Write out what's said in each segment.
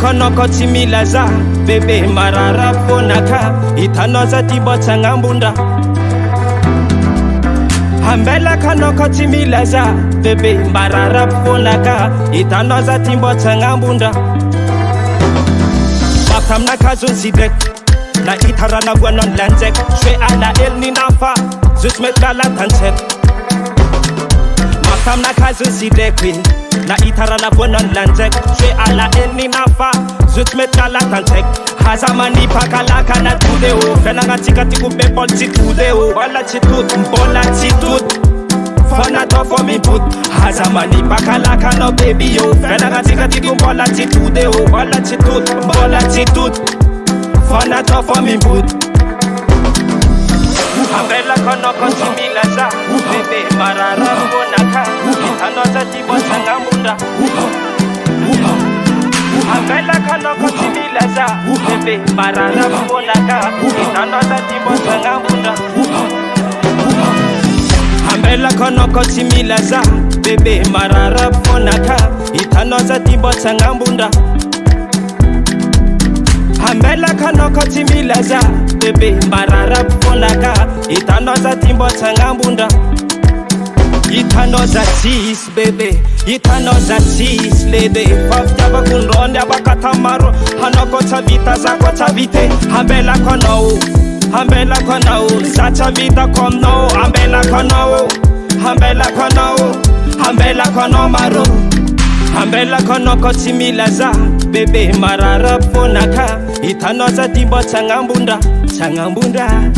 konoko timilaza bebe marara ponaka itanoza tibocha ngambunda Hambela konoko timilaza bebe marara ponaka itanoza tibocha ngambunda Makamna kazun sidek na itarana wanon lanzek shwe ala el ninafa zus metala tanset Makamna kazun sidek na itarana wanon lanzek shwe ala el ninafa zus metala tanset Hazamani pakalaka na tudeo fena ngatika tikube bol chitudeo wala chitut mbola chitut Fana to for me put Hazamani pakalaka no baby yo fena ngatika tikumbola chitudeo wala chitut mbola chitut Fana to for me put Ambela kono kontimilaza bebe marara bonaka itanoza tibocha ngambunda Ambela kono kontimilaza bebe marara bonaka itanoza tibocha ngambunda Ambela kono kontimilaza bebe marara bonaka itanoza tibocha ngambunda Hambela kanoko timilaza bebe marara ponaka itanoza tibocha ngambunda Itanoza cheese bebe itanoza cheese lede Fafjaba kunronde abakatamaro hanoko chavita zako chavite Hambela kono zacha vita kono Hambela kono maro Hambela konoko timilaza bebe marara ponaka itanoza tibocha ngambunda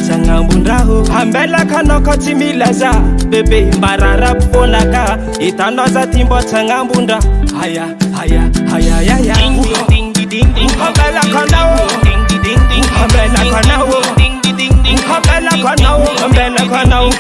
changambunda ho Hambela konoko timilaza bebe marara ponaka itanoza tibocha ngambunda haya ding ding ding ding Hambela kono ding ding ding Hambela kono ding ding ding Hambela kono